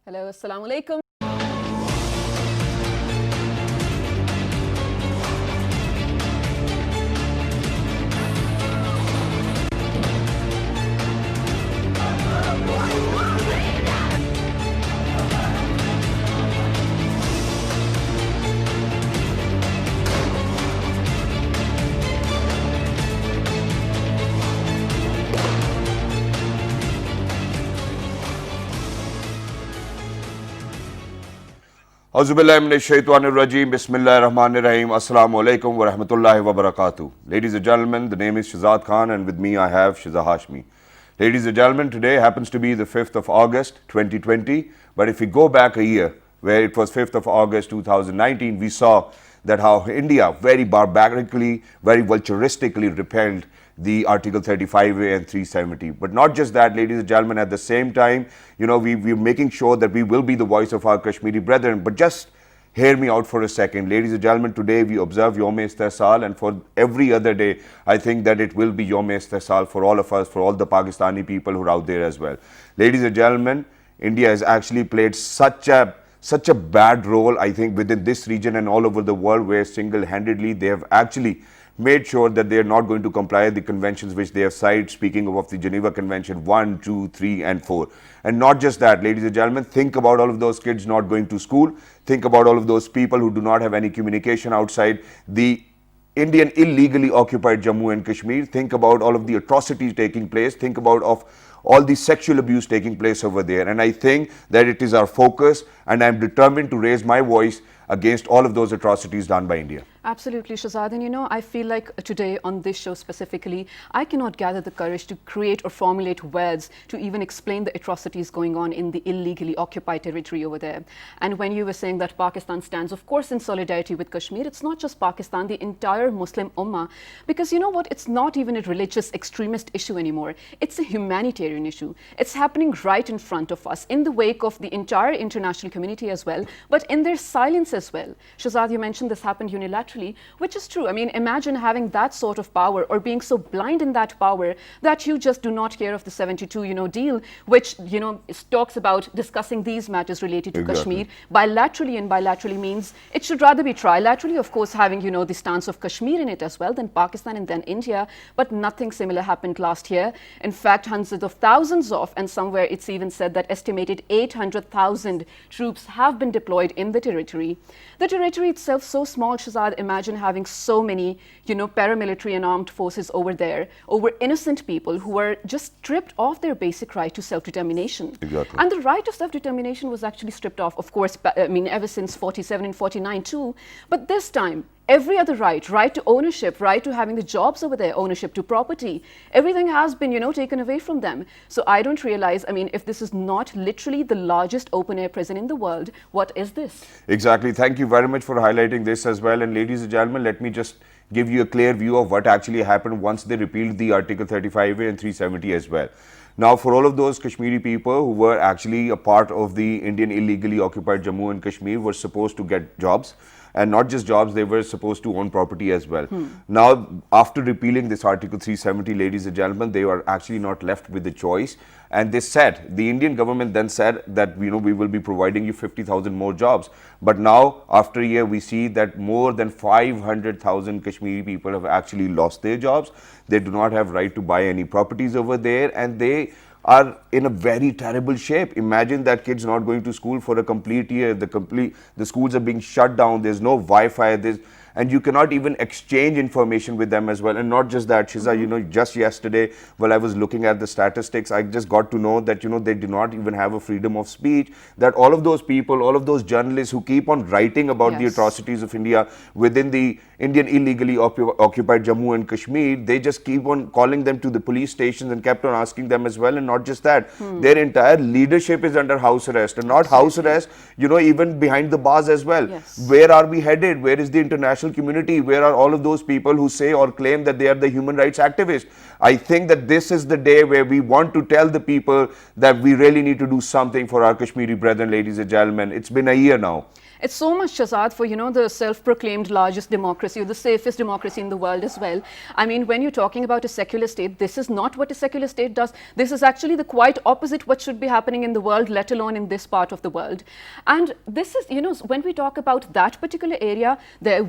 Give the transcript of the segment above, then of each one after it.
Hello, assalamu alaikum. Auzubillahiminash-shaytanir-rajim. Bismillahir-rahmanir-rahim. Assalamu alaikum wa rahmatullahi wa barakatuh. Ladies and gentlemen, the name is Shahzad Khan and with me I have Shiza Hashmi. Ladies and gentlemen, today happens to be the 5th of August 2020. But if we go back a year, where it was 5th of August 2019, we saw that how India very barbarically, very vulturistically repelled the Article 35A and 370. But not just that, ladies and gentlemen, at the same time, we're making sure that we will be the voice of our Kashmiri brethren. But just hear me out for a second. Ladies and gentlemen, today we observe Youme Istehsal, and for every other day, I think that it will be Youme Istehsal for all of us, for all the Pakistani people who are out there as well. Ladies and gentlemen, India has actually played such a bad role, I think, within this region and all over the world, where single-handedly they have actually made sure that they are not going to comply with the conventions which they have signed, speaking of the Geneva Convention 1, 2, 3 and 4. And not just that, ladies and gentlemen, think about all of those kids not going to school. Think about all of those people who do not have any communication outside the Indian illegally occupied Jammu and Kashmir. Think about all of the atrocities taking place. Think about all the sexual abuse taking place over there. And I think that it is our focus, and I'm determined to raise my voice against all of those atrocities done by India. Absolutely, Shahzad. And I feel like today on this show specifically, I cannot gather the courage to create or formulate words to even explain the atrocities going on in the illegally occupied territory over there. And when you were saying that Pakistan stands, of course, in solidarity with Kashmir, it's not just Pakistan, the entire Muslim Ummah. Because you know what? It's not even a religious extremist issue anymore. It's a humanitarian issue. It's happening right in front of us, in the wake of the entire international community as well, but in their silence as well. Shahzad, you mentioned this happened unilaterally, which is true. I mean, imagine having that sort of power, or being so blind in that power that you just do not care of the 72, deal, which, talks about discussing these matters related to Kashmir bilaterally, and bilaterally means it should rather be trilaterally, of course, having, the stance of Kashmir in it as well, then Pakistan and then India. But nothing similar happened last year. In fact, hundreds of thousands of, and somewhere it's even said that estimated 800,000 troops have been deployed in the territory. The territory itself so small, Shahzad. Imagine having so many, paramilitary and armed forces over there, over innocent people who were just stripped of their basic right to self-determination. Exactly. And the right of self-determination was actually stripped off, of course, ever since 47 and 49 too. But this time, every other right to ownership, right to having the jobs over there, ownership to property, everything has been, taken away from them. So I don't realize, if this is not literally the largest open-air prison in the world, what is this? Exactly. Thank you very much for highlighting this as well. And ladies and gentlemen, let me just give you a clear view of what actually happened once they repealed the Article 35A and 370 as well. Now, for all of those Kashmiri people who were actually a part of the Indian illegally occupied Jammu and Kashmir were supposed to get jobs. And not just jobs, they were supposed to own property as well. Now, after repealing this Article 370, ladies and gentlemen, they were actually not left with the choice. And they said, the Indian government then said that, we will be providing you 50,000 more jobs. But now, after a year, we see that more than 500,000 Kashmiri people have actually lost their jobs. They do not have right to buy any properties over there, and they are in a very terrible shape. Imagine that kids not going to school for a complete year. The schools are being shut down. There's no Wi-Fi. And you cannot even exchange information with them as well. And not just that, Shiza, just yesterday, while I was looking at the statistics, I just got to know that, they do not even have a freedom of speech, that all of those people, all of those journalists who keep on writing about the atrocities of India within the Indian illegally occupied Jammu and Kashmir, they just keep on calling them to the police stations and kept on asking them as well. And not just that, their entire leadership is under house arrest, and not house arrest, even behind the bars as well. Where are we headed? Where is the international community? Where are all of those people who say or claim that they are the human rights activists? I think that this is the day where we want to tell the people that we really need to do something for our Kashmiri brethren, ladies and gentlemen. It's been a year now. It's so much, Shazad, for, the self-proclaimed largest democracy or the safest democracy in the world as well. I mean, when you're talking about a secular state, this is not what a secular state does. This is actually the quite opposite what should be happening in the world, let alone in this part of the world. And this is, when we talk about that particular area,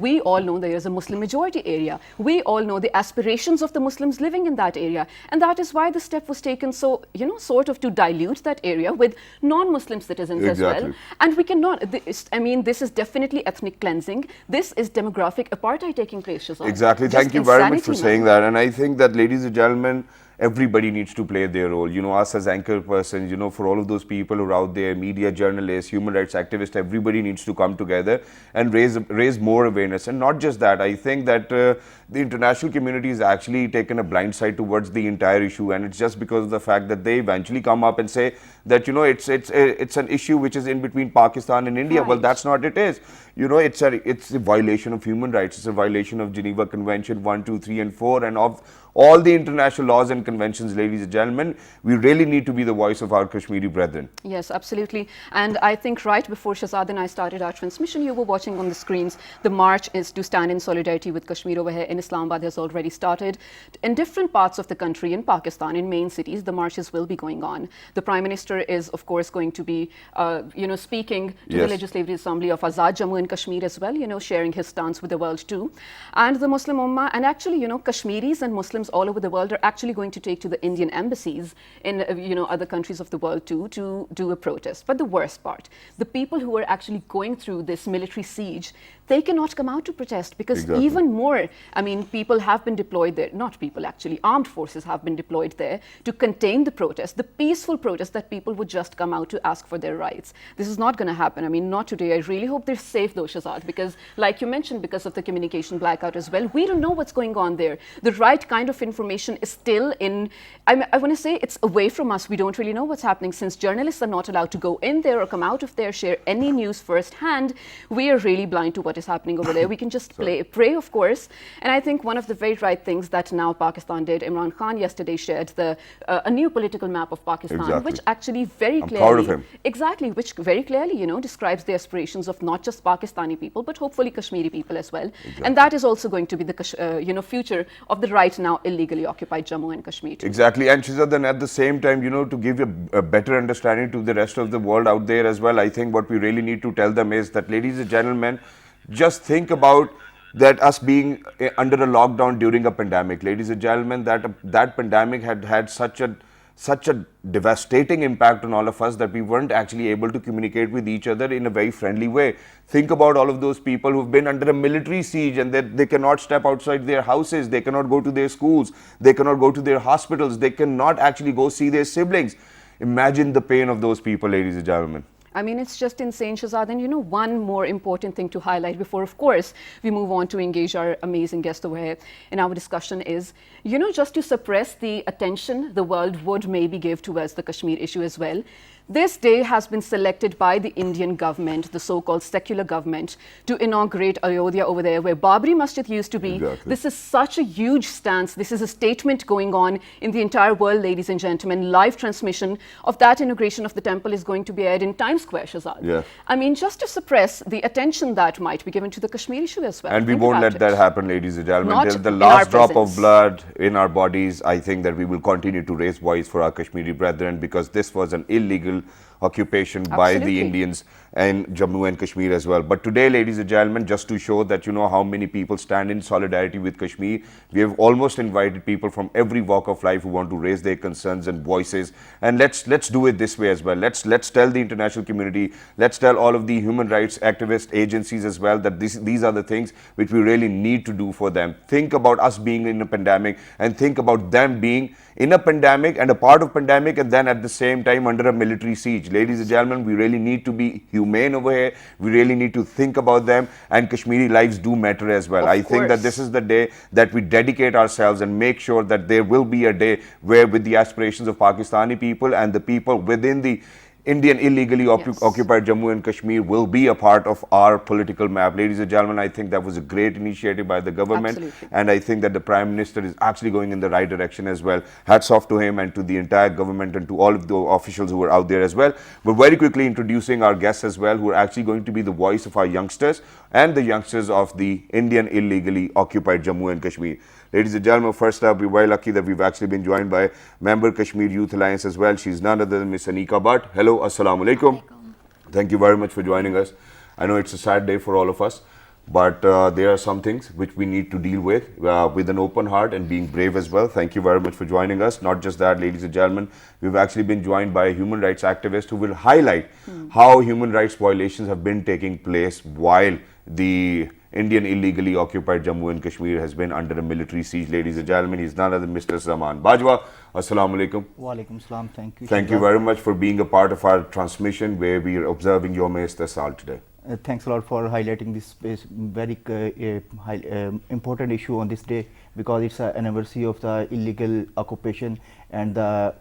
we all know there is a Muslim majority area. We all know the aspirations of the Muslims living in that area. And that is why the step was taken so, sort of to dilute that area with non-Muslim citizens as well. And we cannot, this is definitely ethnic cleansing. This is demographic apartheid taking place, Shazad. Exactly. Thank you very much for saying that. And I think that, ladies and gentlemen, everybody needs to play their role. Us as anchor persons, for all of those people who are out there, media, journalists, human rights activists, everybody needs to come together and raise more awareness. And not just that, I think that the international community has actually taken a blind side towards the entire issue, and it's just because of the fact that they eventually come up and say that it's an issue which is in between Pakistan and India. Right. Well, that's not it is. It's a violation of human rights. It's a violation of Geneva Convention 1, 2, 3, and 4, and of all the international laws and conventions, ladies and gentlemen. We really need to be the voice of our Kashmiri brethren. Yes, absolutely. And I think right before Shazad and I started our transmission, you were watching on the screens, the march is to stand in solidarity with Kashmir over here in Islamabad has already started. In different parts of the country, in Pakistan, in main cities, the marches will be going on. The Prime Minister is, of course, going to be, speaking to the Legislative Assembly of Azad Jammu and Kashmir as well, sharing his stance with the world too. And the Muslim Ummah, and actually, Kashmiris and Muslims all over the world are actually going to take to the Indian embassies in, other countries of the world too, to do a protest. But the worst part, the people who are actually going through this military siege, they cannot come out to protest because even more, people have been deployed there, not people actually, armed forces have been deployed there to contain the protest, the peaceful protest that people would just come out to ask for their rights. This is not going to happen. Not today. I really hope they're safe though, Shazad, because like you mentioned, because of the communication blackout as well, we don't know what's going on there. The right kind of information is still in, I want to say it's away from us. We don't really know what's happening since journalists are not allowed to go in there or come out of there, share any news firsthand. We are really blind to what is happening over there. We can just pray, of course. And I think one of the very right things that now Pakistan did, Imran Khan yesterday shared a new political map of Pakistan, which actually very clearly, proud of him. Exactly, which very clearly, describes the aspirations of not just Pakistani people, but hopefully Kashmiri people as well. And that is also going to be the, future of the right now illegally occupied Jammu and Kashmir too. Exactly. And Shazad, then at the same time, to give a better understanding to the rest of the world out there as well, I think what we really need to tell them is that, ladies and gentlemen, just think about that us being under a lockdown during a pandemic. Ladies and gentlemen, that pandemic had such a devastating impact on all of us that we weren't actually able to communicate with each other in a very friendly way. Think about all of those people who've been under a military siege and that they cannot step outside their houses, they cannot go to their schools, they cannot go to their hospitals, they cannot actually go see their siblings. Imagine the pain of those people, ladies and gentlemen. It's just insane, Shazad. And one more important thing to highlight before, of course, we move on to engage our amazing guest over here in our discussion is, just to suppress the attention the world would maybe give towards the Kashmir issue as well. This day has been selected by the Indian government, the so-called secular government, to inaugurate Ayodhya over there, where Babri Masjid used to be. Exactly. This is such a huge stance. This is a statement going on in the entire world, ladies and gentlemen. Live transmission of that inauguration of the temple is going to be aired in Times Square, Shazad. Yeah. Just to suppress the attention that might be given to the Kashmir issue as well. And we won't let that happen, ladies and gentlemen. Till the last drop of blood in our bodies, I think that we will continue to raise voice for our Kashmiri brethren, because this was an illegal occupation by the Indians and Jammu and Kashmir as well. But today, ladies and gentlemen, just to show that how many people stand in solidarity with Kashmir, we have almost invited people from every walk of life who want to raise their concerns and voices. And let's do it this way as well. Let's tell the international community, let's tell all of the human rights activist agencies as well that these are the things which we really need to do for them. Think about us being in a pandemic and think about them being in a pandemic and a part of pandemic and then at the same time under a military siege. Ladies and gentlemen, we really need to be humane over here. We really need to think about them, and Kashmiri lives do matter as well. I think that this is the day that we dedicate ourselves and make sure that there will be a day where, with the aspirations of Pakistani people and the people within the Indian illegally occupied Jammu and Kashmir will be a part of our political map. Ladies and gentlemen, I think that was a great initiative by the government. Absolutely. And I think that the Prime Minister is actually going in the right direction as well. Hats off to him and to the entire government and to all of the officials who are out there as well. But very quickly introducing our guests as well, who are actually going to be the voice of our youngsters and the youngsters of the Indian illegally occupied Jammu and Kashmir. Ladies and gentlemen, first up, we're very lucky that we've actually been joined by member Kashmir Youth Alliance as well. She's none other than Miss Anika Bhatt. Hello, assalamu alaikum. Thank you very much for joining us. I know it's a sad day for all of us, but there are some things which we need to deal with an open heart and being brave as well. Thank you very much for joining us. Not just that, ladies and gentlemen, we've actually been joined by a human rights activist who will highlight how human rights violations have been taking place while the Indian illegally occupied Jammu and Kashmir has been under a military siege. Ladies and gentlemen, he's none other than Mr. Zaman Bajwa. Assalamu alaikum. Wa alaikum salam. Thank you. Thank you very much for being a part of our transmission where we are observing Youme Istehsal today. Thanks a lot for highlighting this very important issue on this day, because it's an anniversary of the illegal occupation and the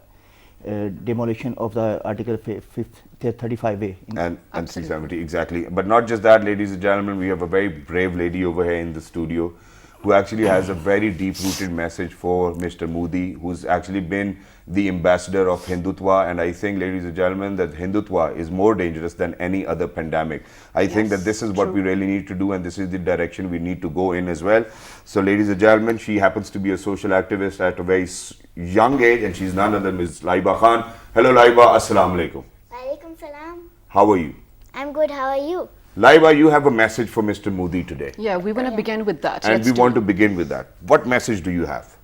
demolition of the Article 35A. And 370, exactly. But not just that, ladies and gentlemen, we have a very brave lady over here in the studio who actually has a very deep-rooted message for Mr. Modi, who's actually been the ambassador of Hindutva. And I think, ladies and gentlemen, that Hindutva is more dangerous than any other pandemic. I think that this is what we really need to do, and this is the direction we need to go in as well. So, ladies and gentlemen, she happens to be a social activist at a very young age, and she's none other than Ms. Laiba Khan. Hello, Laiba. Assalamu alaikum. Walaikum salam. How are you? I'm good. How are you? Laiba, you have a message for Mr. Modi today. Yeah, we want to begin with that. And we want to begin with that. What message do you have?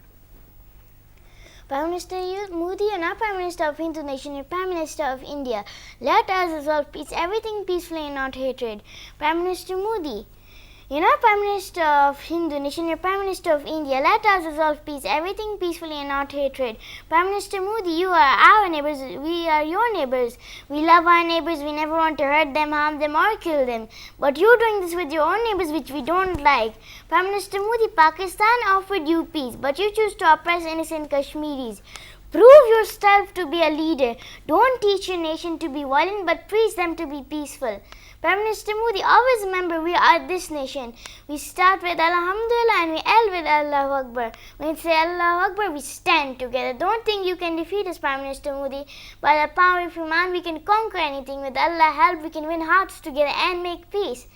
Prime Minister Modi, you're not Prime Minister of Hindu nation, you're Prime Minister of India. Let us resolve peace, everything peacefully and not hatred. Prime Minister Modi, you're not Prime Minister of Hindu nation, you're Prime Minister of India. Let us resolve peace, everything peacefully and not hatred. Prime Minister Modi, you are our neighbors, we are your neighbors. We love our neighbors, we never want to hurt them, harm them or kill them. But you're doing this with your own neighbors, which we don't like. Prime Minister Modi, Pakistan offered you peace, but you choose to oppress innocent Kashmiris. Prove yourself to be a leader. Don't teach your nation to be violent, but preach them to be peaceful. Prime Minister Modi, always remember we are this nation. We start with Alhamdulillah and we end with Allahu Akbar. When we say Allahu Akbar, we stand together. Don't think you can defeat us, Prime Minister Modi. By the power of Iman, we can conquer anything. With Allah's help, we can win hearts together and make peace.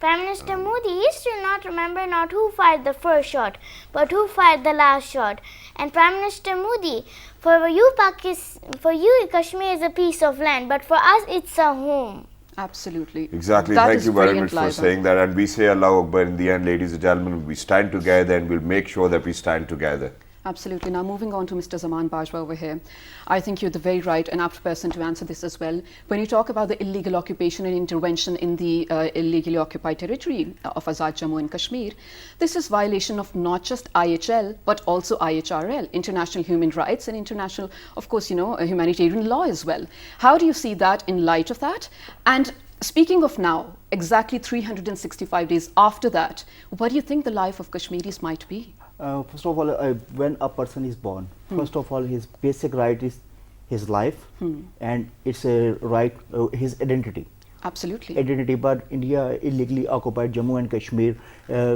Prime Minister Modi, history will not remember not who fired the first shot, but who fired the last shot. And Prime Minister Modi, for you Kashmir is a piece of land, but for us it's a home. Absolutely. Exactly. Thank you very much for saying that. And we say Allahu Akbar in the end, ladies and gentlemen. We stand together and we'll make sure that we stand together. Absolutely. Now moving on to Mr. Zaman Bajwa over here. I think you're the very right and apt person to answer this as well. When you talk about the illegal occupation and intervention in the illegally occupied territory of Azad Jammu and Kashmir, this is violation of not just IHL but also IHRL, international human rights and international, of course, humanitarian law as well. How do you see that in light of that? And speaking of now, exactly 365 days after that, what do you think the life of Kashmiris might be? First of all, when a person is born, first of all, his basic right is his life, and it's a right, his identity. Absolutely. Identity, but India illegally occupied Jammu and Kashmir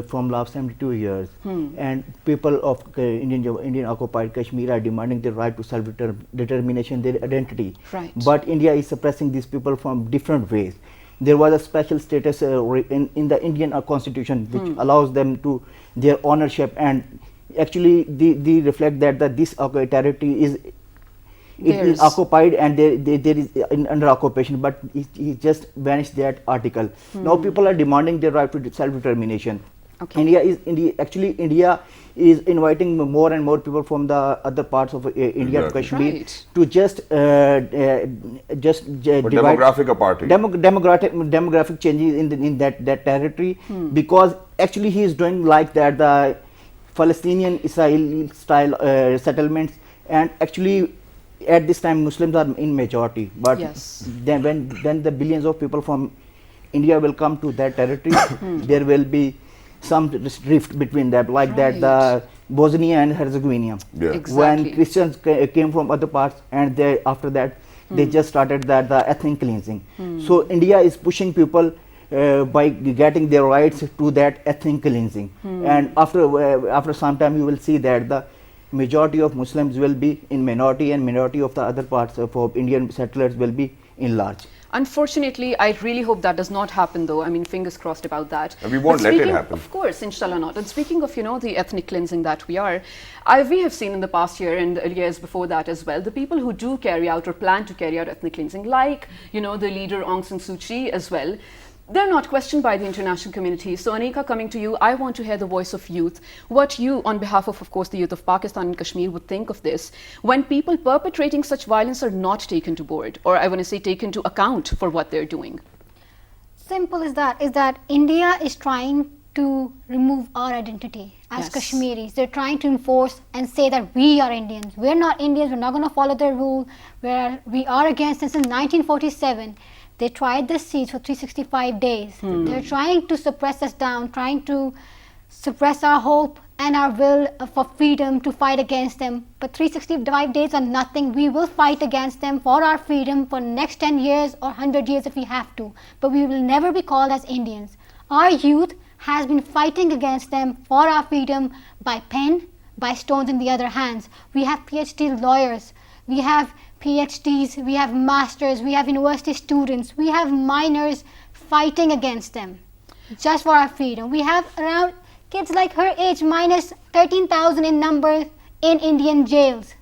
from last 72 years, and people of Indian occupied Kashmir are demanding the right to self-determination, their identity. Right. But India is suppressing these people from different ways. There was a special status in the Indian constitution which allows them to their ownership, and actually they reflect that this territory is occupied and there is under occupation, but he just vanished that article. Now people are demanding their right to self-determination. Okay. India is inviting more and more people from the other parts of India to Kashmir to just demographic apartheid. Demographic changes in that territory, because actually he is doing like that the Palestinian Israeli style settlements, and actually at this time Muslims are in majority, but then when the billions of people from India will come to that territory, there will be some rift between them, like that the Bosnia and Herzegovina. Yeah. Exactly. When Christians came from other parts, and after that they just started that the ethnic cleansing. So India is pushing people by getting their rights to that ethnic cleansing, and after some time you will see that the majority of Muslims will be in minority, and minority of the other parts of Indian settlers will be in large. Unfortunately, I really hope that does not happen, though. I mean, fingers crossed about that. And we won't But let it speaking- happen. Of course, inshallah not. And speaking of, the ethnic cleansing that we have seen in the past year and the years before that as well, the people who do carry out or plan to carry out ethnic cleansing, like, the leader Aung San Suu Kyi as well, they're not questioned by the international community. So, Anika, coming to you, I want to hear the voice of youth. What you, on behalf of course, the youth of Pakistan and Kashmir, would think of this when people perpetrating such violence are not taken to board, or I want to say taken to account for what they're doing. Simple as that, is that India is trying to remove our identity as Yes. Kashmiris. They're trying to enforce and say that we are Indians. We're not Indians, we're not going to follow their rule. We are against it since 1947. They tried this siege for 365 days. They're trying to suppress us down, trying to suppress our hope and our will for freedom to fight against them. But 365 days are nothing. We will fight against them for our freedom for next 10 years or 100 years if we have to. But we will never be called as Indians. Our youth has been fighting against them for our freedom by pen, by stones in the other hands. We have PhD lawyers. We have PhDs, we have masters, we have university students, we have minors fighting against them just for our freedom. We have around kids like her age minus 13,000 in number in Indian jails.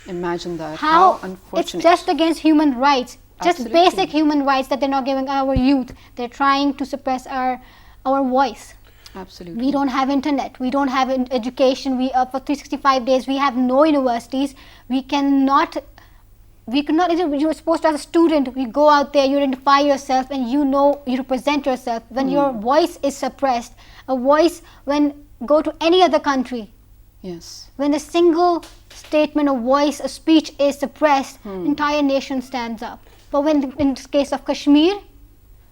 Imagine that. How it's unfortunate. just against human rights, just Absolutely. basic human rights that they're not giving our youth. They're trying to suppress our voice. Absolutely. We don't have internet, we don't have education, for 365 days we have no universities, we cannot, you're supposed to, as a student, you go out there, you identify yourself and you represent yourself. When your voice is suppressed, a voice go to any other country, Yes. when a single statement of voice, a speech is suppressed, entire nation stands up. But when in the case of Kashmir,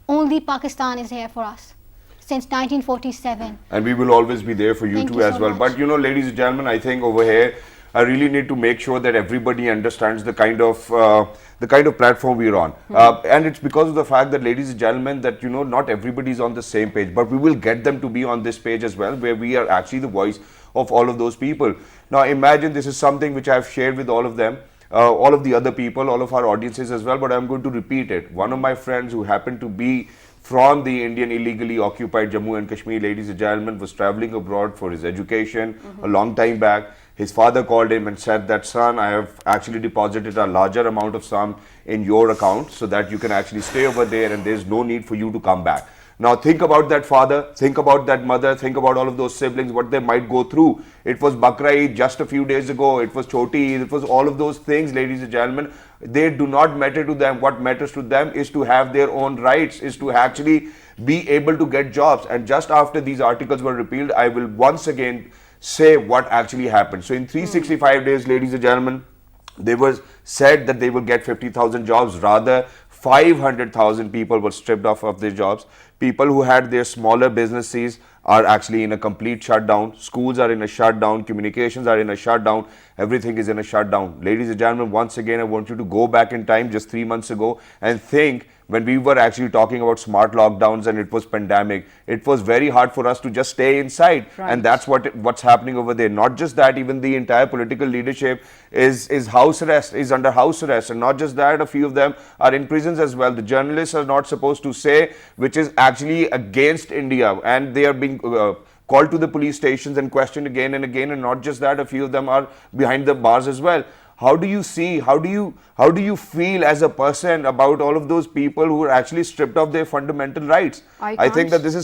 only Pakistan is here for us since 1947. And we will always be there for you Thank too you as so well. much. But ladies and gentlemen, I think over here, I really need to make sure that everybody understands the kind of platform we're on. And it's because of the fact that, ladies and gentlemen, that not everybody is on the same page, but we will get them to be on this page as well, where we are actually the voice of all of those people. Now imagine this is something which I've shared with all of them, all of the other people, all of our audiences as well, but I'm going to repeat it. One of my friends who happened to be from the Indian illegally occupied Jammu and Kashmir, ladies and gentlemen, was traveling abroad for his education a long time back. His father called him and said that, son, I have actually deposited a larger amount of sum in your account so that you can actually stay over there and there's no need for you to come back. Now think about that father, think about that mother, think about all of those siblings, what they might go through. It was Bakra Eid just a few days ago, it was Choti Eid, it was all of those things, ladies and gentlemen. They do not matter to them. What matters to them is to have their own rights, is to actually be able to get jobs. And just after these articles were repealed, I will once again say what actually happened. So in 365 days, ladies and gentlemen, they was said that they will get 50,000 jobs. Rather, 500,000 people were stripped off of their jobs. People who had their smaller businesses are actually in a complete shutdown. Schools are in a shutdown. Communications are in a shutdown. Everything is in a shutdown. Ladies and gentlemen, once again, I want you to go back in time just 3 months ago and think when we were actually talking about smart lockdowns and it was pandemic, it was very hard for us to just stay inside. Right. And that's what's happening over there. Not just that, even the entire political leadership is house arrest, is under house arrest. And not just that, a few of them are in prisons as well. The journalists are not supposed to say, which is actually against India, and they are being called to the police stations and questioned again and again. And not just that, a few of them are behind the bars as well. How do you see, how do you feel as a person about all of those people who are actually stripped of their fundamental rights? I think that this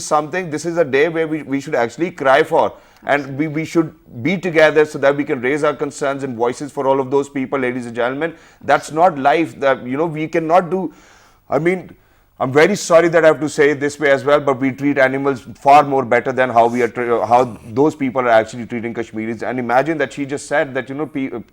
is a day where we should actually cry for, and we should be together so that we can raise our concerns and voices for all of those people, ladies and gentlemen. That's not life. That we cannot do. I mean, I'm very sorry that I have to say it this way as well, but we treat animals far more better than how those people are actually treating Kashmiris. And imagine that she just said that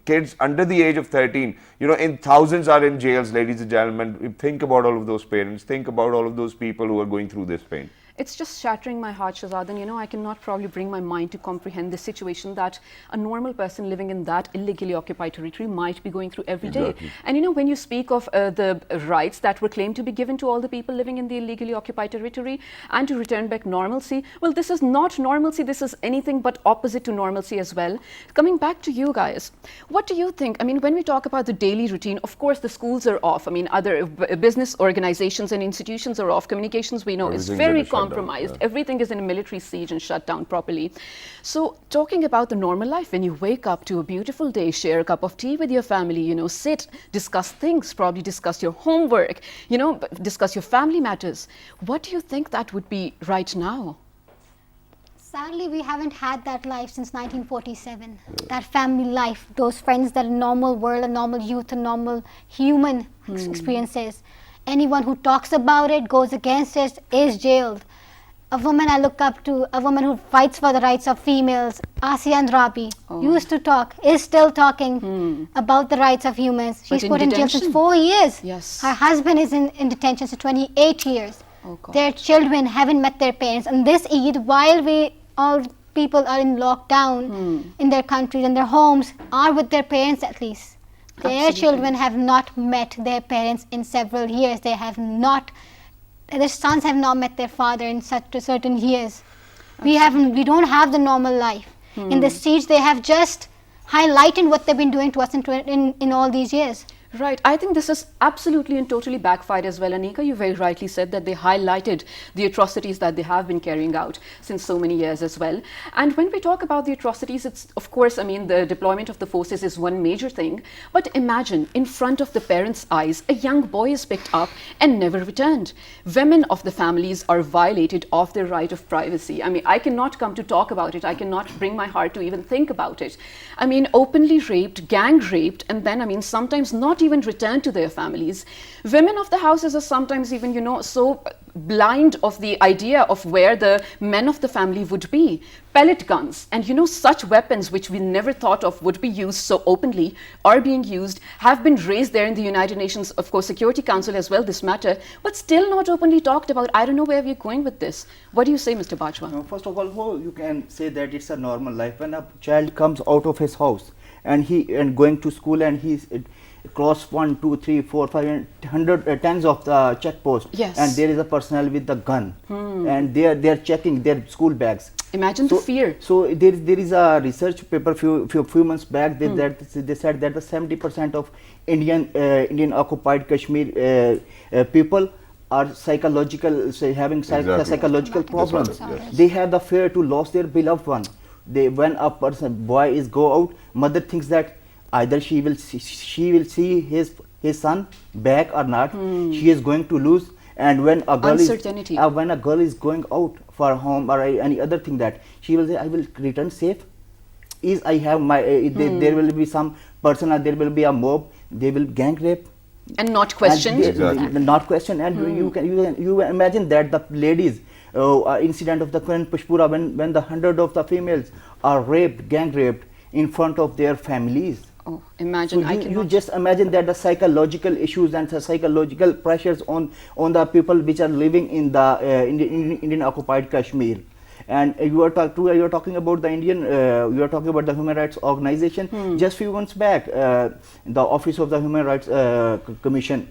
kids under the age of 13, in thousands are in jails, ladies and gentlemen. Think about all of those parents. Think about all of those people who are going through this pain. It's just shattering my heart, Shahzad, and I cannot probably bring my mind to comprehend the situation that a normal person living in that illegally occupied territory might be going through every day. Exactly. And when you speak of the rights that were claimed to be given to all the people living in the illegally occupied territory and to return back normalcy, well, this is not normalcy, this is anything but opposite to normalcy as well. Coming back to you guys, what do you think? I mean, when we talk about the daily routine, of course, the schools are off. I mean, other business organizations and institutions are off. Communications, we know, is Everything's very in a shutdown, compromised. yeah. Everything is in a military siege and shut down properly. So, talking about the normal life, when you wake up to a beautiful day, share a cup of tea with your family, sit, discuss things, probably discuss your homework, discuss your family matters. What do you think that would be right now? Sadly, we haven't had that life since 1947. That family life, those friends that a normal world, a normal youth, a normal human experiences. Anyone who talks about it, goes against it, is jailed. A woman I look up to, a woman who fights for the rights of females, Asiya Andrabi, used to talk, is still talking about the rights of humans. She's in put in jail since detention. 4 years. Yes. Her husband is in detention since 28 years. Oh, God. Their children haven't met their parents. And this Eid, while all people are in lockdown in their countries and their homes, are with their parents at least. Their Absolutely. children have not met their parents in several years. Their sons have not met their father in certain years. We don't have the normal life. In the siege, they have just highlighted what they've been doing to us in all these years. Right. I think this is absolutely and totally backfired as well. Anika, you very rightly said that they highlighted the atrocities that they have been carrying out since so many years as well. And when we talk about the atrocities, it's, of course, I mean, the deployment of the forces is one major thing. But imagine, in front of the parents' eyes, a young boy is picked up and never returned. Women of the families are violated of their right of privacy. I mean, I cannot come to talk about it. I cannot bring my heart to even think about it. I mean, openly raped, gang raped, and then, I mean, sometimes not even return to their families. Women of the houses are sometimes even, so blind of the idea of where the men of the family would be. Pellet guns and, such weapons which we never thought of would be used so openly are being used, have been raised there in the United Nations, of course, Security Council as well, this matter, but still not openly talked about. I don't know where we're going with this. What do you say, Mr. Bajwa? First of all, how you can say that it's a normal life when a child comes out of his house and going to school and he's cross 1, 2, 3, 4, 5, and 100 tens of the checkpost. Yes. And there is a personnel with the gun, and they are checking their school bags. Imagine the fear. So there is a research paper few months back that they said that the 70% of Indian occupied Kashmir people are having psychological problems. Yes. They have the fear to lose their beloved one. When a boy is go out, mother thinks that either she will see his son back or not. She is going to lose. And when a girl Uncertainty. is going out for home or any other thing, that she will say, I will return safe. I have my there will be some person, or there will be a mob, they will gang rape And not questioned. and not question. And you imagine that the ladies incident of the current Pushpura, when the 100 of the females are raped, gang raped in front of their families. Oh, imagine. So I you cannot. just imagine that the psychological issues and the psychological pressures on the people which are living in the Indian occupied Kashmir. And you are talking about the you are talking about the Human Rights Organization. Just few months back, the Office of the Human Rights Commission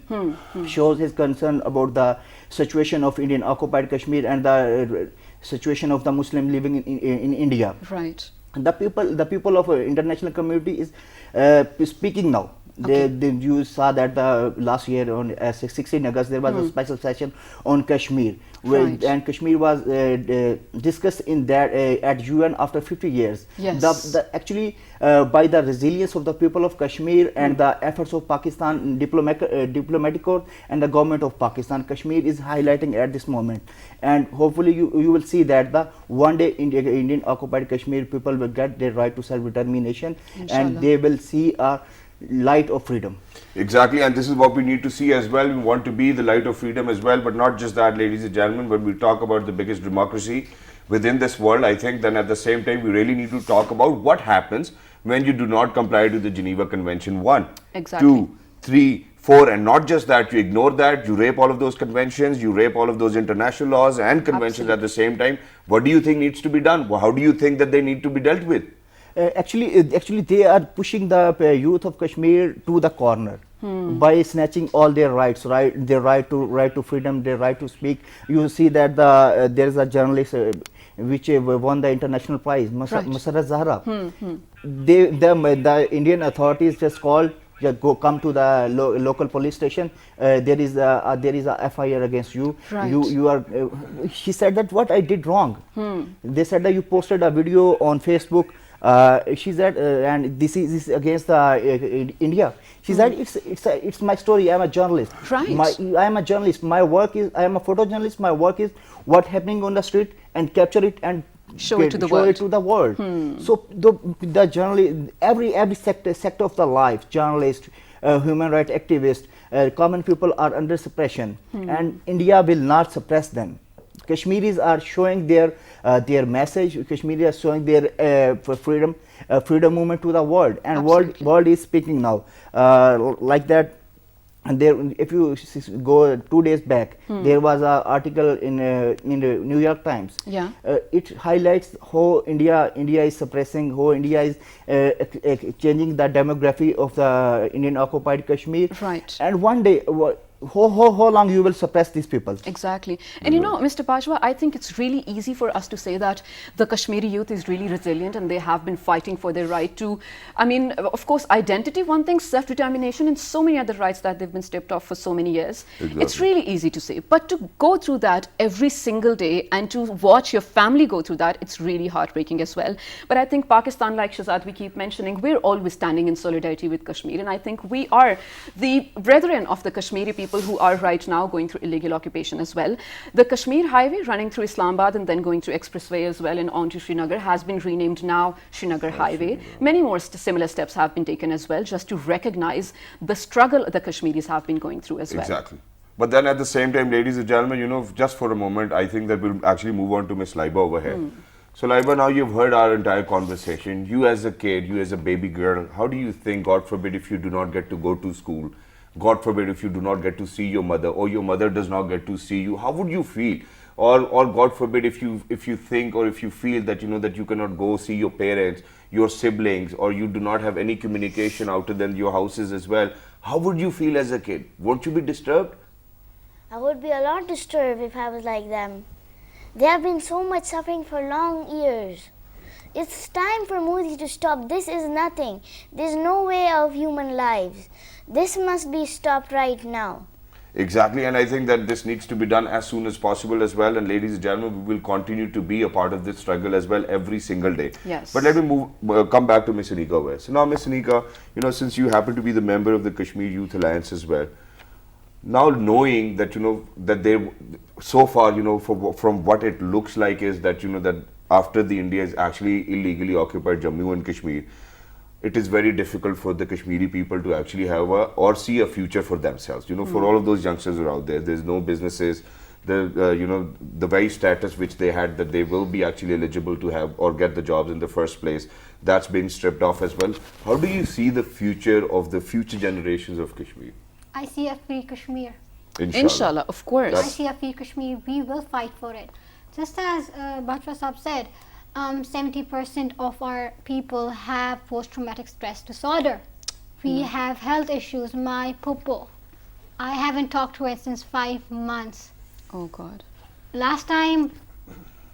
shows his concern about the situation of Indian occupied Kashmir and the situation of the Muslim living in India. Right. The people of international community is speaking now. Okay. You saw that the last year on 16 August there was a special session on Kashmir, Right. and Kashmir was discussed in that at UN after 50 years. Yes. Actually, by the resilience of the people of Kashmir and the efforts of Pakistan diplomatic corps and the government of Pakistan, Kashmir is highlighting at this moment. And hopefully you will see that the one day Indian occupied Kashmir people will get their right to self-determination, Inshallah. and they will see a light of freedom. Exactly, and this is what we need to see as well. We want to be the light of freedom as well, but not just that, ladies and gentlemen. When we talk about the biggest democracy within this world, I think then at the same time we really need to talk about what happens when you do not comply to the Geneva Convention 1, Exactly. 2, 3, and not just that, you ignore that, you rape all of those conventions, you rape all of those international laws and conventions at the same time. What do you think needs to be done? How do you think that they need to be dealt with? Actually, they are pushing the youth of Kashmir to the corner by snatching all their rights, their right to freedom, their right to speak. You see that there is a journalist which won the international prize, Masarrat Zahra. The Indian authorities just called, come to the local police station. There is a FIR against you. Right. You are. She said that what I did wrong. They said that you posted a video on Facebook. She said, and this is against India. She said, it's my story. I am a journalist. Right. I am a journalist. My work is, I am a photojournalist. My work is what happening on the street and capture it and show it to the world. So the journalist, every sector of the life, journalists, human rights activists, common people are under suppression, and India will not suppress them. Kashmiris are showing their message. Kashmiris are showing their freedom movement to the world, and world is speaking now. Like that, and there, if you go 2 days back, there was an article in the New York Times. Yeah. It highlights how India is suppressing, how India is changing the demography of the Indian occupied Kashmir. Right. And one day, how long you will suppress these people? Exactly. And you know, Mr. Pajwa, I think it's really easy for us to say that the Kashmiri youth is really resilient and they have been fighting for their right to, I mean, of course, identity, one thing, self-determination, and so many other rights that they've been stripped of for so many years. Exactly. It's really easy to say. But to go through that every single day and to watch your family go through that, it's really heartbreaking as well. But I think Pakistan, like Shahzad, we keep mentioning, we're always standing in solidarity with Kashmir. And I think we are the brethren of the Kashmiri people who are right now going through illegal occupation as well. The Kashmir highway running through Islamabad and then going through expressway as well and on to Srinagar has been renamed now Srinagar Highway. Many more similar steps have been taken as well, just to recognize the struggle the Kashmiris have been going through as well. Exactly. But then at the same time, ladies and gentlemen, you know, just for a moment, I think that we'll actually move on to Miss Laiba over here. So Laiba, now you've heard our entire conversation. You as a kid, you as a baby girl, how do you think, God forbid, if you do not get to go to school, God forbid if you do not get to see your mother, or your mother does not get to see you, how would you feel? Or God forbid if you think or if you feel that, you know, that you cannot go see your parents, your siblings, or you do not have any communication out to them, your houses as well, how would you feel as a kid? Won't you be disturbed? I would be a lot disturbed if I was like them. They have been so much suffering for long years. It's time for Modi to stop. This is nothing. There's no way of human lives. This must be stopped right now. Exactly, and I think that this needs to be done as soon as possible as well. And ladies and gentlemen, we will continue to be a part of this struggle as well every single day. Yes. But let me come back to Miss Anika West. So now, Miss Anika, you know, since you happen to be the member of the Kashmir Youth Alliance as well, now knowing that, you know, that they, so far, you know, from what it looks like is that, you know, that after the India has actually illegally occupied Jammu and Kashmir, it is very difficult for the Kashmiri people to actually have or see a future for themselves. You know, for all of those youngsters who are out there, there's no businesses, you know, the very status which they had that they will be actually eligible to have or get the jobs in the first place, that's been stripped off as well. How do you see the future of the future generations of Kashmir? I see a free Kashmir. Inshallah, of course. I see a free Kashmir. We will fight for it. Just as Batra Saab said, 70% of our people have post-traumatic stress disorder. We have health issues. My puppo, I haven't talked to her since 5 months. Oh God. Last time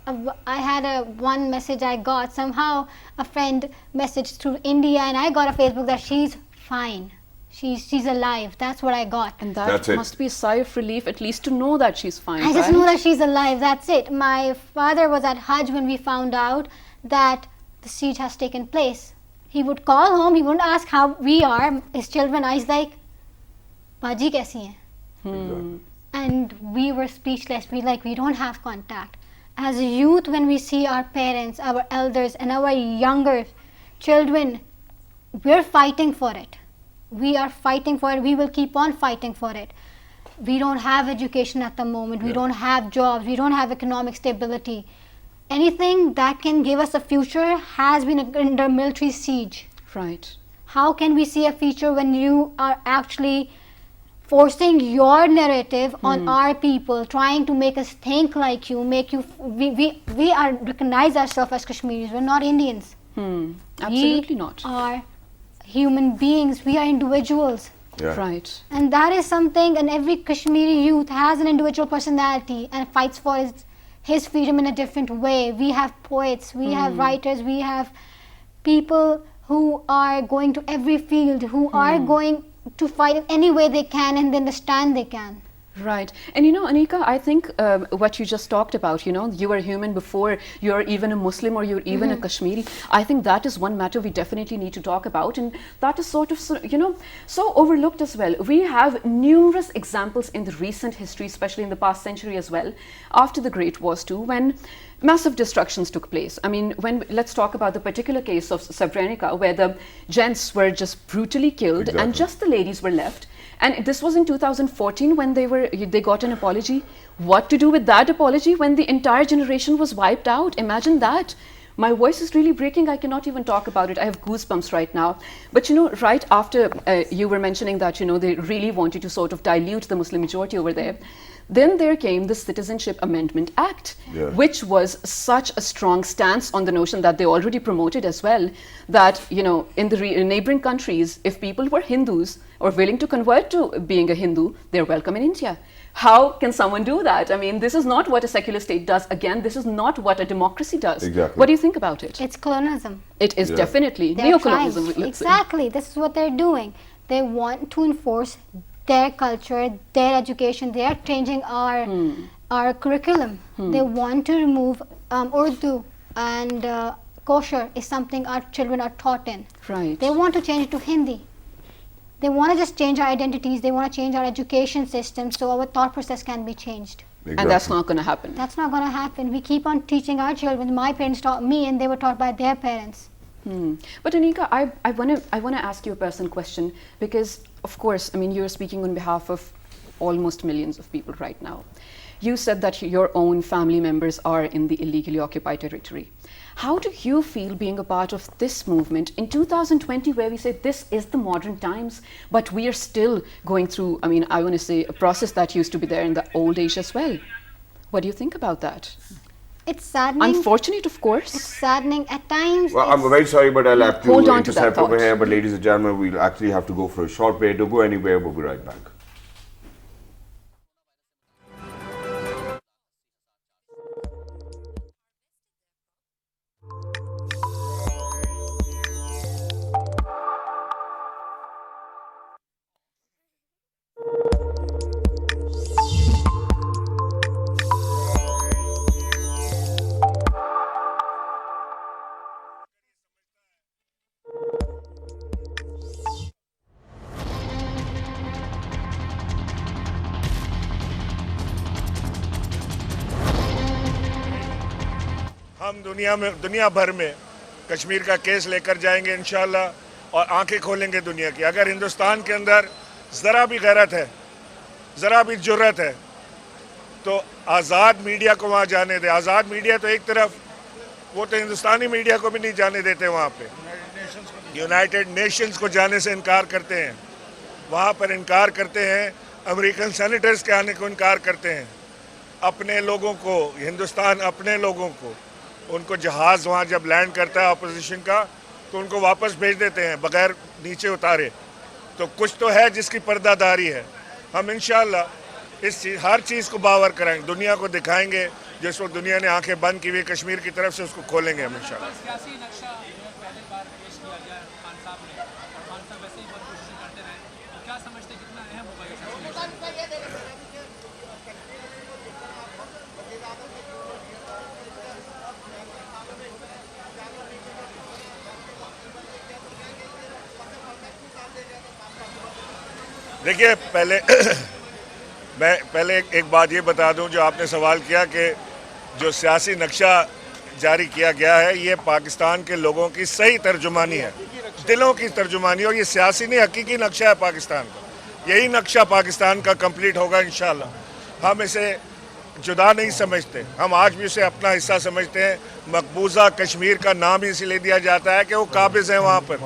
I had one message I got, somehow a friend messaged through India and I got a Facebook that she's fine. She's alive. That's what I got. And that must be a sigh of relief, at least to know that she's fine. I just know that she's alive. That's it. My father was at Hajj when we found out that the siege has taken place. He would call home. He wouldn't ask how we are. His children are like, Baji kaisi hai? And we were speechless. We don't have contact. As a youth, when we see our parents, our elders, and our younger children, we're fighting for it. We are fighting for it. We will keep on fighting for it. We don't have education at the moment. We don't have jobs. We don't have economic stability. Anything that can give us a future has been under military siege. Right. How can we see a future when you are actually forcing your narrative on our people, trying to make us think like you, we are recognize ourselves as Kashmiris. We're not Indians. Absolutely not. We are human beings. We are individuals. Yeah. Right. And that is something, and every Kashmiri youth has an individual personality and fights for his freedom in a different way. We have poets, we have writers, we have people who are going to every field, who are going to fight in any way they can and they understand they can. Right. And you know, Anika, I think what you just talked about, you know, you were human before you're even a Muslim or you're even a Kashmiri. I think that is one matter we definitely need to talk about. And that is sort of, you know, so overlooked as well. We have numerous examples in the recent history, especially in the past century as well, after the Great Wars too, when massive destructions took place. I mean, let's talk about the particular case of Srebrenica, where the gents were just brutally killed and just the ladies were left. And this was in 2014 when they got an apology. What to do with that apology when the entire generation was wiped out? Imagine that. My voice is really breaking. I cannot even talk about it. I have goosebumps right now. But you know, right after you were mentioning that, you know, they really wanted to sort of dilute the Muslim majority over there. Then there came the Citizenship Amendment Act, which was such a strong stance on the notion that they already promoted as well, that, you know, in the neighboring countries, if people were Hindus or willing to convert to being a Hindu, they're welcome in India. How can someone do that? I mean, this is not what a secular state does. Again, this is not what a democracy does. Exactly. What do you think about it? It's colonialism. It is definitely They're neocolonialism. trying. Let's say. Exactly. This is what they're doing. They want to enforce their culture, their education. They are changing our curriculum. They want to remove Urdu and kosher is something our children are taught in. Right. They want to change it to Hindi. They want to just change our identities. They want to change our education system so our thought process can be changed. Exactly. And that's not going to happen. That's not going to happen. We keep on teaching our children. My parents taught me and they were taught by their parents. But Anika, I want to ask you a personal question, because of course, I mean, you're speaking on behalf of almost millions of people right now. You said that your own family members are in the illegally occupied territory. How do you feel being a part of this movement in 2020, where we say this is the modern times, but we are still going through, I mean, I want to say a process that used to be there in the old age as well. What do you think about that? It's saddening. Unfortunate, of course. It's saddening at times. Well, I'm very sorry, but I'll have to Hold on to that intercept over thought. here. But ladies and gentlemen, we'll actually have to go for a short break. Don't go anywhere. We'll be right back. हम दुनिया भर में कश्मीर का case लेकर जाएंगे इंशाल्लाह और आंखें खोलेंगे दुनिया की। अगर हिंदुस्तान के अंदर ज़रा भी गैरत है, ज़रा भी जुर्रत है, तो आज़ाद मीडिया को वहाँ जाने दे। आज़ाद मीडिया तो एक तरफ, वो तो हिंदुस्तानी मीडिया को भी नहीं जाने देते वहाँ पे। यूनाइटेड नेशंस को जाने से इनकार करते हैं, वहाँ पर इनकार करते हैं, अमेरिकन सेनेटर्स के आने को इनकार करते हैं। अपने लोगों को, हिंदुस्तान अपने लोगों को, उनको जहाज़ वहाँ जब लैंड करता है अपोजिशन का, तो उनको वापस भेज देते हैं बग़ैर नीचे उतारे। तो कुछ तो है जिसकी पर्दादारी है। हम इंशाल्लाह हर चीज़ को बावर कराएंगे, दुनिया को दिखाएंगे। जिस वक्त दुनिया ने आंखें बंद की हुई कश्मीर की तरफ से, उसको खोलेंगे हम इंशाल्लाह। देखिए, मैं पहले एक बात ये बता दूं, जो आपने सवाल किया कि जो सियासी नक्शा जारी किया गया है, ये पाकिस्तान के लोगों की सही तर्जुमानी है, दिलों की तर्जुमानी, और ये सियासी नहीं, हकीकी नक्शा है पाकिस्तान का। यही नक्शा पाकिस्तान का कंप्लीट होगा इंशाल्लाह। हम इसे जुदा नहीं समझते, हम आज भी उसे अपना हिस्सा समझते हैं। मकबूजा कश्मीर का नाम ही इसलिए दिया जाता है कि वो काबिज है वहाँ पर,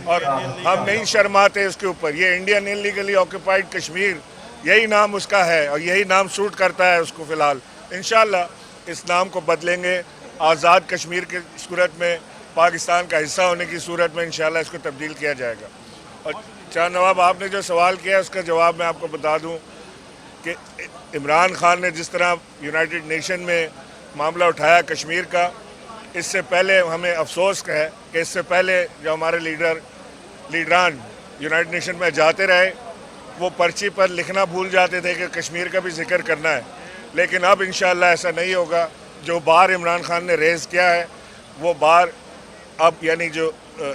और हम नहीं शर्माते उसके ऊपर। ये इंडियन इलीगली ऑक्यूपाइड कश्मीर, यही नाम उसका है और यही नाम सूट करता है उसको। फ़िलहाल इंशाल्लाह इस नाम को बदलेंगे, आज़ाद कश्मीर की सूरत में, पाकिस्तान का हिस्सा होने की सूरत में इंशाल्लाह इसको तब्दील किया जाएगा। और चार नवाब, आपने जो सवाल किया उसका जवाब मैं आपको बता दूं कि इमरान खान ने जिस तरह यूनाइटेड नेशन में मामला उठाया कश्मीर का, इससे पहले हमें अफसोस है कि इससे पहले जो हमारे लीडरान यूनाइटेड नेशन में जाते रहे, वो पर्ची पर लिखना भूल जाते थे कि कश्मीर का भी जिक्र करना है। लेकिन अब इंशाल्लाह ऐसा नहीं होगा। जो बार इमरान खान ने रेज़ किया है वो बार अब, यानी जो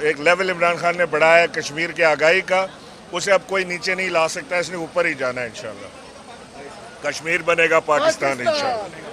एक लेवल इमरान खान ने बढ़ाया है कश्मीर के आगाही का, उसे अब कोई नीचे नहीं ला सकता, इसने ऊपर ही जाना है इंशाल्लाह। कश्मीर बनेगा पाकिस्तान इंशाल्लाह।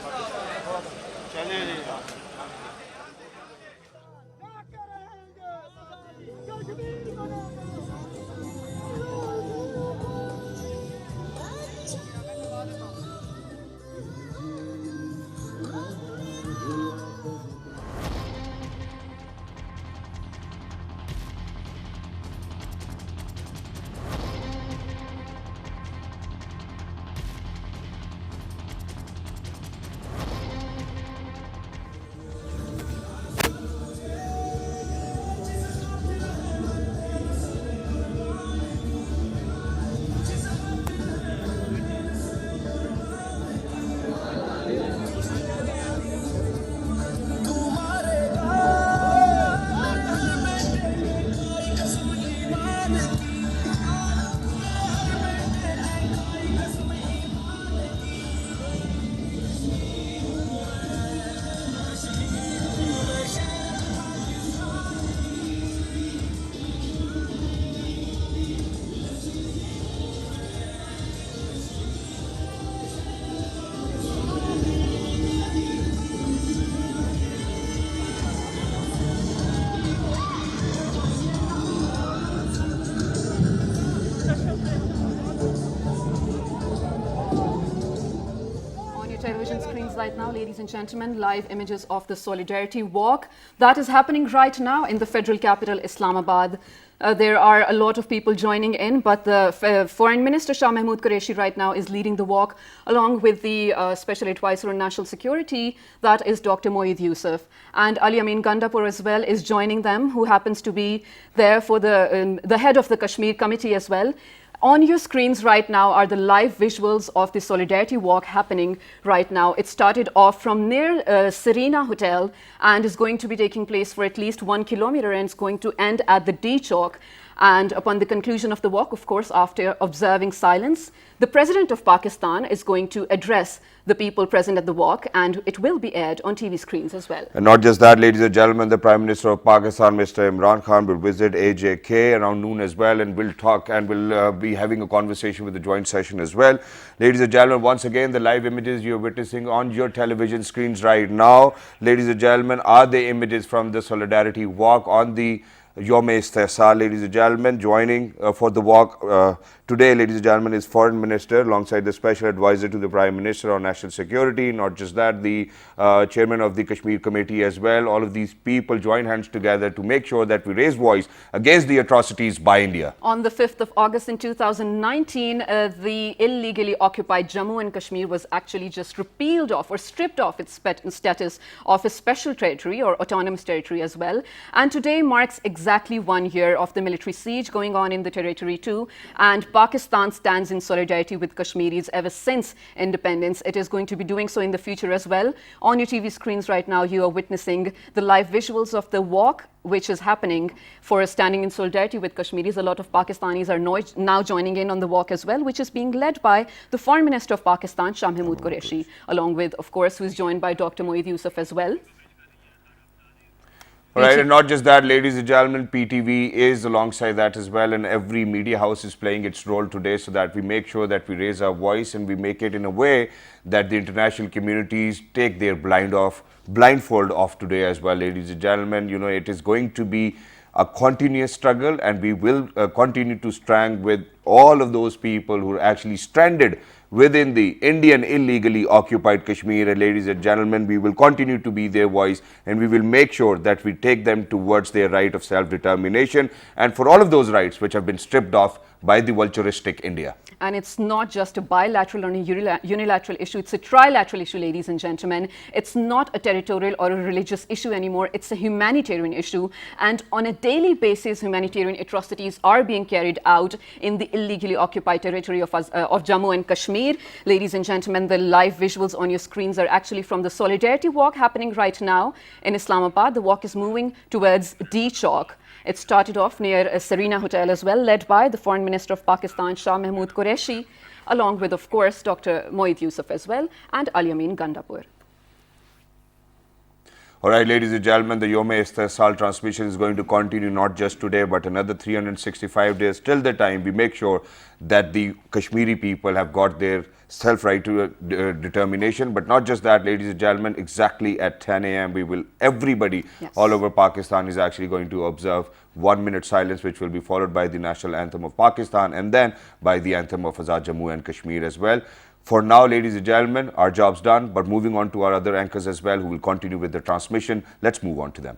Television screens right now, ladies and gentlemen, live images of the Solidarity Walk that is happening right now in the federal capital, Islamabad. There are a lot of people joining in, but the Foreign Minister Shah Mahmood Qureshi right now is leading the walk along with the Special Advisor on National Security, that is Dr. Moeed Yusuf. And Ali Amin Gandapur as well is joining them, who happens to be there for the head of the Kashmir Committee as well. On your screens right now are the live visuals of the Solidarity Walk happening right now. It started off from near Serena Hotel and is going to be taking place for at least 1 kilometer, and it's going to end at the D Chowk. And upon the conclusion of the walk, of course, after observing silence, the President of Pakistan is going to address the people present at the walk, and it will be aired on TV screens as well. And not just that, ladies and gentlemen, the Prime Minister of Pakistan, Mr. Imran Khan, will visit AJK around noon as well, and will talk and will be having a conversation with the joint session as well. Ladies and gentlemen, once again, the live images you're witnessing on your television screens right now, ladies and gentlemen, are the images from the Solidarity Walk on the Youme Istehsal. Ladies and gentlemen, joining for the walk today, ladies and gentlemen, is Foreign Minister alongside the Special Advisor to the Prime Minister on National Security. Not just that, the Chairman of the Kashmir Committee as well. All of these people join hands together to make sure that we raise voice against the atrocities by India. On the 5th of August in 2019, the illegally occupied Jammu and Kashmir was actually just repealed off or stripped off its status of a special territory or autonomous territory as well. And today marks exactly 1 year of the military siege going on in the territory too. And Pakistan stands in solidarity with Kashmiris ever since independence. It is going to be doing so in the future as well. On your TV screens right now, you are witnessing the live visuals of the walk, which is happening for standing in solidarity with Kashmiris. A lot of Pakistanis are now joining in on the walk as well, which is being led by the Foreign Minister of Pakistan, Shah Mahmood Qureshi, along with, of course, who is joined by Dr. Moeed Yusuf as well. Right, and not just that, ladies and gentlemen, PTV is alongside that as well, and every media house is playing its role today so that we make sure that we raise our voice and we make it in a way that the international communities take their blindfold off today as well, ladies and gentlemen. You know, it is going to be a continuous struggle, and we will continue to stand with all of those people who are actually stranded within the Indian illegally occupied Kashmir. And ladies and gentlemen, we will continue to be their voice, and we will make sure that we take them towards their right of self-determination and for all of those rights which have been stripped off by the vulturistic India. And it's not just a bilateral or a unilateral issue, it's a trilateral issue, ladies and gentlemen. It's not a territorial or a religious issue anymore, it's a humanitarian issue. And on a daily basis, humanitarian atrocities are being carried out in the illegally occupied territory of Jammu and Kashmir. Ladies and gentlemen, the live visuals on your screens are actually from the Solidarity Walk happening right now in Islamabad. The walk is moving towards D Chowk. It started off near a Serena Hotel as well, led by the Foreign Minister of Pakistan, Shah Mahmood Qureshi, along with, of course, Dr. Moeed Yusuf as well, and Al-Yamin Gandapur. All right, ladies and gentlemen, the Youme Istehsal transmission is going to continue not just today, but another 365 days. Till the time we make sure that the Kashmiri people have got their self-right to determination. But not just that, ladies and gentlemen, exactly at 10 a.m. we will, everybody all over Pakistan is actually going to observe 1 minute silence, which will be followed by the national anthem of Pakistan and then by the anthem of Azad Jammu and Kashmir as well. For now, ladies and gentlemen, our job's done, but moving on to our other anchors as well, who will continue with the transmission. Let's move on to them.